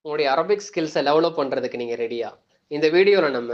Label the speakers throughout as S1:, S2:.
S1: உங்களுடைய Arabic ஸ்கில்ஸை develop பண்றதுக்கு நீங்க ரெடியா? இந்த வீடியோல நம்ம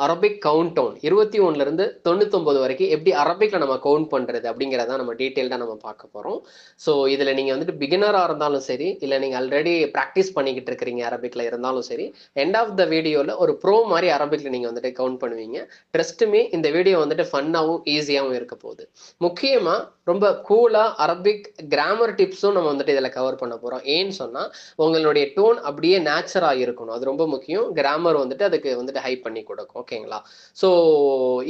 S1: அரபிக் கவுண்ட் டவுன் 21 இருந்து 99 வரைக்கும் எப்படி அரபிக்ல நம்ம கவுண்ட் பண்றது அப்படிங்கிறத நம்ம டீட்டெயில்டா நம்ம பார்க்க போறோம். ஸோ இதுல நீங்க வந்துட்டு பிகினரா இருந்தாலும் சரி, இல்ல நீங்க ஆல்ரெடி ப்ராக்டிஸ் பண்ணிக்கிட்டு இருக்கிறீங்க அரபிக்ல இருந்தாலும் சரி, எண்ட் ஆஃப் த வீடியோல ஒரு ப்ரோ மாதிரி அரபிக்ல நீங்க வந்துட்டு கவுண்ட் பண்ணுவீங்க. ட்ரஸ்ட் மீ, இந்த வீடியோ வந்துட்டு ஃபன்னாவும் ஈஸியாகவும் இருக்க போகுது. முக்கியமா ரொம்ப கூலா அரபிக் கிராமர் டிப்ஸும் நம்ம வந்துட்டு இதுல கவர் பண்ண போறோம். ஏன்னு சொன்னா உங்களுடைய டோன் அப்படியே நேச்சரா இருக்கணும். அது ரொம்ப முக்கியம். கிராமர் வந்துட்டு அதுக்கு வந்துட்டு ஹைப் பண்ணி கொடுக்கும். ஓகேங்களா? ஸோ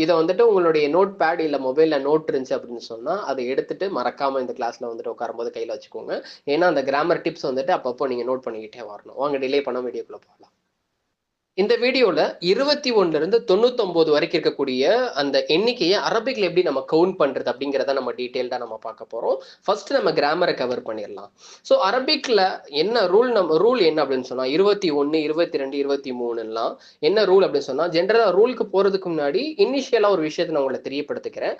S1: இதை வந்துட்டு உங்களுடைய நோட் பேட் இல்லை மொபைலில் நோட் இருந்துச்சு அப்படின்னு சொன்னால் அதை எடுத்துட்டு மறக்காம இந்த கிளாஸ்ல வந்துட்டு உட்காரும்போது கையில் வச்சுக்கோங்க. ஏன்னா அந்த கிராமர் டிப்ஸ் வந்துட்டு அப்பப்போ நீங்கள் நோட் பண்ணிக்கிட்டே வரணும். வாங்க டிலே பண்ண வீடியோக்குள்ள போகலாம். இந்த வீடியோல 21 இருந்து 99 வரைக்கும் இருக்கக்கூடிய அந்த எண்ணிக்கையை அரபிக்ல எப்படி நம்ம கவுண்ட் பண்றது அப்படிங்கிறத நம்ம டீட்டெயில்டா நம்ம பார்க்க போறோம். ஃபர்ஸ்ட் நம்ம கிராமரை கவர் பண்ணிடலாம். ஸோ அரபிக்ல என்ன ரூல் என்ன அப்படின்னு சொன்னா 21, 22, 23 என்ன ரூல் அப்படின்னு சொன்னா, ஜென்ரலா ரூலுக்கு போறதுக்கு முன்னாடி இனிஷியலா ஒரு விஷயத்தை நான் உங்களை தெரியப்படுத்திக்கிறேன்.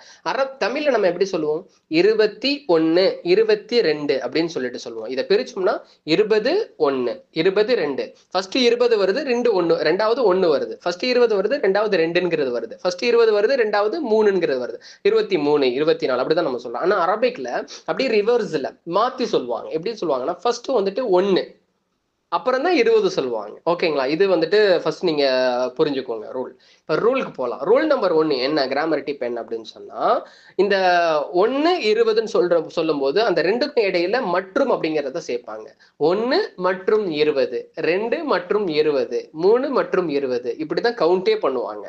S1: தமிழ்ல நம்ம எப்படி சொல்லுவோம்? 21, 22 அப்படின்னு சொல்லிட்டு சொல்லுவோம். இதை பிரிச்சோம்னா 20, 1, 22. ஃபர்ஸ்ட் 20 வருது, 2, 1, ரெண்டாவது 1 வருது. ஃபர்ஸ்ட் 20 வருது, ரெண்டாவது 2ங்கிறது வருது. ஃபர்ஸ்ட் 20 வருது, ரெண்டாவது 3ங்கிறது வருது. 23, 24 அப்படிதான் நம்ம சொல்றோம். ஆனா அரபிக்ல அப்படியே ரிவர்ஸ்ல மாத்தி சொல்லுவாங்க. எப்படி சொல்லுவாங்கன்னா ஃபர்ஸ்ட் வந்துட்டு 1, அப்புறம் தான் 20 சொல்லுவாங்க. ஓகேங்களா? இது வந்துட்டு ஃபர்ஸ்ட் நீங்க புரிஞ்சுக்கோங்க ரூல். இப்போ ரூலுக்கு போகலாம். ரூல் நம்பர் 1 என்ன, கிராமர் டிப் என்ன அப்படின்னு சொன்னா, இந்த 1, 20ன்னு சொல்லும் போது அந்த ரெண்டுக்கும் இடையில மற்றும் அப்படிங்கிறத சேர்ப்பாங்க. 1 மற்றும் 20, 2 மற்றும் 20, 3 மற்றும் 20, இப்படிதான் கவுண்டே பண்ணுவாங்க.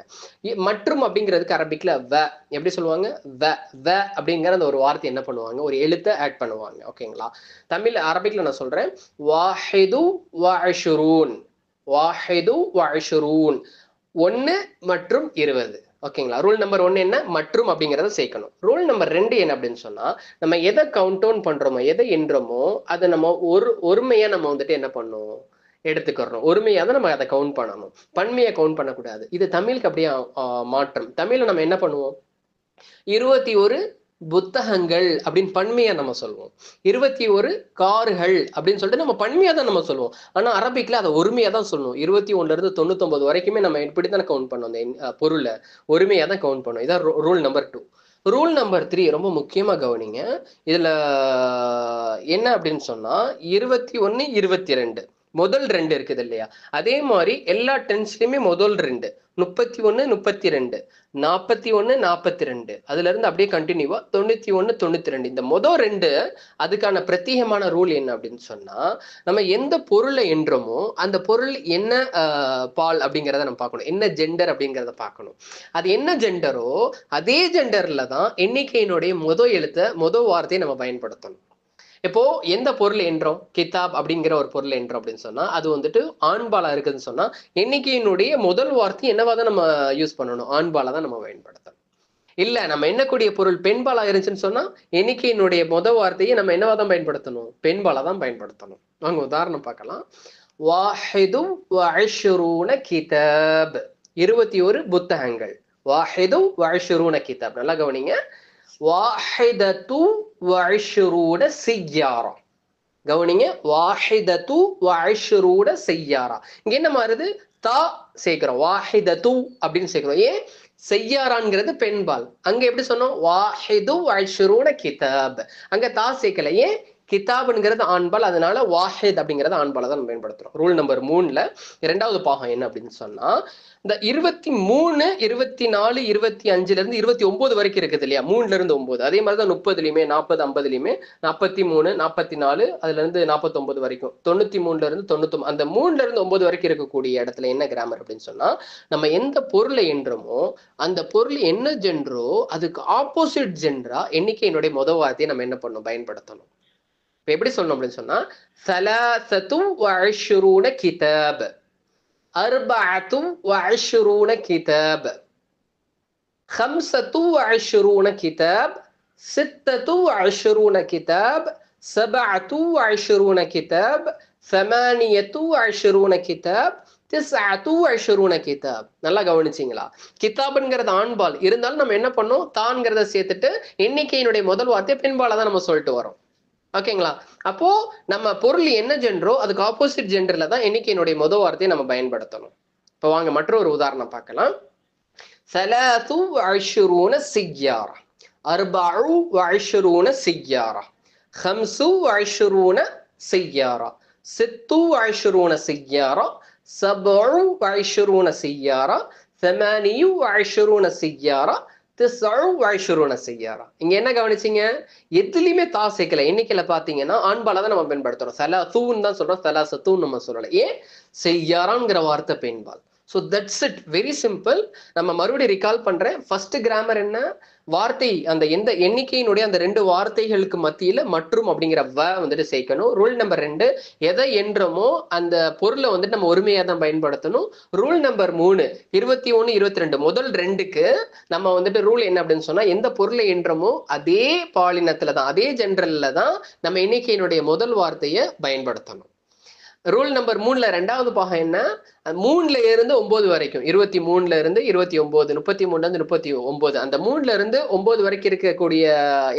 S1: மற்றும் அப்படிங்கிறதுக்கு அரபிக்ல வ எப்படி சொல்லுவாங்க? வ வ அப்படிங்கிற அந்த ஒரு வார்த்தை என்ன பண்ணுவாங்க? ஒரு எழுத்தை ஆட் பண்ணுவாங்க. ஓகேங்களா? தமிழ் அரபிக்ல நான் சொல்றேன். வாஹிது வஅஷ்ரூன், வாஹிது வஅஷ்ரூன், 1 மற்றும் 20. ஓகேங்களா? ரூல் நம்பர் 1 என்ன? மற்றும் அப்படிங்கிறத சேர்க்கணும். ரூல் நம்பர் 2 என்ன அப்படின்னு சொன்னா, நம்ம எதை கவுண்ட் டவுன் பண்றோமோ, எதை எண்றோமோ அதை நம்ம ஒருமையா நம்ம வந்துட்டு என்ன பண்ணணும்? எடுத்துக்கிறோம். ஒருமையா தான் நம்ம அதை கவுண்ட் பண்ணணும். பன்மையை கவுண்ட் பண்ணக்கூடாது. இது தமிழுக்கு அப்படியே மாற்றம். தமிழ்ல நம்ம என்ன பண்ணுவோம்? 21 புத்தகங்கள் அப்படின்னு பன்மையா நம்ம சொல்லுவோம். 21 கார்கள் அப்படின்னு சொல்லிட்டு நம்ம பன்மையா தான் நம்ம சொல்லுவோம். ஆனா அரபிக்ல அதை ஒருமையா தான் சொல்லணும். 21 இருந்து 99 வரைக்குமே நம்ம இப்படித்தான் கவுண்ட் பண்ணோம். அந்த பொருளை ஒருமையா தான் கவுண்ட் பண்ணோம். இதான் ரூல் நம்பர் 2. ரூல் நம்பர் 3 ரொம்ப முக்கியமா கவனிங்க. இதுல என்ன அப்படின்னு சொன்னா 21, 22 முதல் 2 இருக்குது இல்லையா? அதே மாதிரி எல்லா டென்ஸ்லயுமே முதல் 2, 31, 32, 41, 42, அதுல இருந்து அப்படியே கண்டினியூவா 91, 92. இந்த முதல் 2 அதுக்கான பிரத்யேகமான ரூல் என்ன அப்படின்னு சொன்னா, நம்ம எந்த பொருளை எண்றோமோ அந்த பொருள் என்ன பால் அப்படிங்கிறத நம்ம பார்க்கணும். என்ன ஜெண்டர் அப்படிங்கிறத பார்க்கணும். அது என்ன ஜெண்டரோ அதே ஜெண்டர்ல தான் எண்ணிக்கையினுடைய முதல் வார்த்தையை நம்ம பயன்படுத்தணும். இப்போ எந்த பொருள் என்றோம்? கிதாப் அப்படிங்கிற ஒரு பொருள் என்றோம் அப்படின்னு சொன்னா அது வந்துட்டு ஆண்பாலா இருக்குதுன்னு சொன்னா எண்ணிக்கையினுடைய முதல் வார்த்தை என்னவா தான் நம்ம யூஸ் பண்ணணும்? ஆண்பாலா தான் நம்ம பயன்படுத்தணும். இல்ல நம்ம எண்ணக்கூடிய பொருள் பெண்பாலா இருந்துச்சுன்னு சொன்னா எண்ணிக்கையினுடைய முதல் வார்த்தையை நம்ம என்னவா தான் பயன்படுத்தணும்? பெண்பாலா தான் பயன்படுத்தணும். வாங்க உதாரணம் பார்க்கலாம். வாஹிது வஅஷ்ரூன கிதாப், 21 புத்தகங்கள். வாஹிது வஅஷ்ரூன கிதாப். நல்லா கவனிங்க. வாஹிதத்து வஅஷ்ரூன சிய்யாரா. கவனிங்க. வாஹிதத்து வஅஷ்ரூன சிய்யாரா. இங்க என்ன மாறுது? தா சேர்க்கிறோம். வாஹிதத்து அப்படின்னு சேர்க்கிறோம். ஏன்? செய்யாரான்ங்கிறது பெண்பால். அங்க எப்படி சொன்னோம்? வாஹிது வஅஷ்ரூன கிதாப். அங்க தா சேர்க்கல. ஏன்? கிதாப்ங்கிறது ஆண்பால். அதனால வாஹித் அப்படிங்கறது ஆண்பாலை தான் நம்ம பயன்படுத்துறோம். ரூல் நம்பர் 3ல இரண்டாவது பாகம் என்ன அப்படின்னு சொன்னா, இந்த 23, 24, 25ல இருந்து 29 வரைக்கும் இருக்குது இல்லையா? 3ல இருந்து 9. அதே மாதிரி தான் 30லயுமே 40, 50லயுமே 43, 44, அதுல இருந்து 49 வரைக்கும், 93ல இருந்து 99, அந்த 3ல இருந்து 9 வரைக்கும் இருக்கக்கூடிய இடத்துல என்ன கிராமர் அப்படின்னு சொன்னா, நம்ம எந்த பொருளை எண்றோமோ அந்த பொருள் என்ன ஜென்ரோ அதுக்கு ஆப்போசிட் ஜென்ரா எண்ணிக்கையினுடைய முதல் வார்த்தையை நம்ம என்ன பண்ணணும்? பயன்படுத்தணும். இப்ப எப்படி சொல்லணும் அப்படின்னு சொன்னா, ثلاثة وعشرون كتاب, 24 كتاب, 25 كتاب, 26 كتاب, 27 كتاب, 28 كتاب, 29 கிதாப். நல்லா கவனிச்சிங்களா? கிதாப்ங்கிறது ஆண்பால் இருந்தாலும் நம்ம என்ன பண்ணோம்? தான்ங்கிறத சேர்த்துட்டு எண்ணிக்கையினுடைய முதல் வார்த்தை பெண்பால தான் நம்ம சொல்லிட்டு வரோம். ஓகேங்களா? அப்போ நம்ம பொருள் என்ன ஜெண்டரோ அதுக்கு ஆப்போசிட் ஜெண்டர்ல தான் எண்ணிக்கையினுடைய முதல் வார்த்தையை நம்ம பயன்படுத்தணும். இப்போ வாங்க மற்றொரு உதாரணம் பார்க்கலாம். ثلاث وعشرون سيارة، أربع وعشرون سيارة، خمس وعشرون سيارة، ست وعشرون سيارة، سبع وعشرون سيارة، ثماني وعشرون سيارة، تسع وعشرون سيارة. இங்க என்ன கவனிச்சீங்க? எதுலயுமே தா சேர்க்கல. எண்ணிக்கையில பாத்தீங்கன்னா ஆண்பால தான் நம்ம பயன்படுத்துறோம். சலாசூன்னு தான் சொல்றோம், சலாசத்தூன்னு நம்ம சொல்லல. ஏன்? செய்யாராங்கிற வார்த்தை பெண்பால். So that's it, very simple. நம்ம மறுபடியும் ரிகால் பண்றேன். ஃபர்ஸ்ட் கிராமர் என்ன? வார்த்தை அந்த எந்த எண்ணிக்கையினுடைய அந்த ரெண்டு வார்த்தைகளுக்கு மத்தியில மற்றும் அப்படிங்கிற வ வந்துட்டு சேர்க்கணும். ரூல் நம்பர் 2, எதை என்றமோ அந்த பொருளை வந்துட்டு நம்ம ஒருமையா தான் பயன்படுத்தணும். ரூல் நம்பர் 3, 21, 22 முதல் 2க்கு நம்ம வந்துட்டு ரூல் என்ன அப்படின்னு சொன்னா, எந்த பொருளை என்றமோ அதே பாலினத்துல தான், அதே ஜென்ரல்ல தான் நம்ம எண்ணிக்கையினுடைய முதல் வார்த்தையை பயன்படுத்தணும். ரூல் நம்பர் 3ல 2வது பாகம் என்ன? 3ல இருந்து 9 வரைக்கும், 23ல இருந்து 29, 33ல இருந்து 39, அந்த 3ல இருந்து 9 வரைக்கும் இருக்கக்கூடிய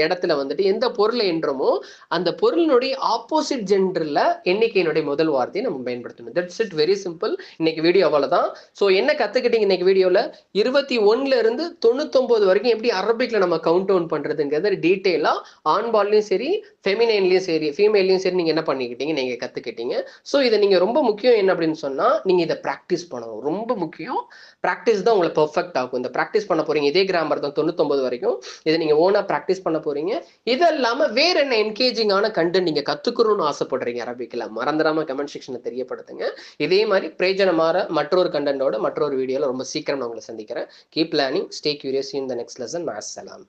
S1: இடத்துல வந்துட்டு எந்த பொருளை என்றமோ அந்த பொருளினுடைய ஆப்போசிட் ஜெண்டர்ல எண்ணிக்கையினுடைய முதல் வார்த்தையை நம்ம பயன்படுத்தணும். That's it, very simple. இன்னைக்கு வீடியோ அவ்வளவுதான். ஸோ என்ன கத்துக்கிட்டீங்க இன்னைக்கு வீடியோல? 21ல இருந்து 99 வரைக்கும் எப்படி அரபிக்ல நம்ம கவுண்ட் டவுன் பண்றதுங்கிறது டீட்டெயிலா ஆண்பால்லையும் சரி, ஃபெமினைன்லயும் சரி, ஃபீமேல்லையும் சரி நீங்க என்ன பண்ணிக்கிட்டீங்க, நீங்க கத்துக்கிட்டீங்க. ஸோ இதை நீங்க ரொம்ப முக்கியம் என்ன அப்படின்னு சொன்னா, நீங்க இதை ப்ராக்டிஸ் பண்ணணும். ரொம்ப முக்கியம். ப்ராக்டிஸ் தான் உங்களை பெர்ஃபெக்ட் ஆகும். இந்த ப்ராக்டிஸ் பண்ண போறீங்க. இதே கிராமர் தான் 99 வரைக்கும். இதை நீங்க ஓனா ப்ராக்டிஸ் பண்ண போறீங்க. இது இல்லாம வேற என்ன என்கேஜிங்கான கண்டென்ட் நீங்க கத்துக்கணும்னு ஆசைப்படுறீங்க அரபிக்ல, மறந்துடாம கமெண்ட் செக்ஷனை தெரியப்படுத்துங்க. இதே மாதிரி பிரயோஜனமான மற்றொரு கண்டென்ட்டோட மற்றொரு வீடியோல ரொம்ப சீக்கிரம் நான் உங்களை சந்திக்கிறேன். Keep learning, stay curious. In the next lesson. மஅஸ்ஸலாம்.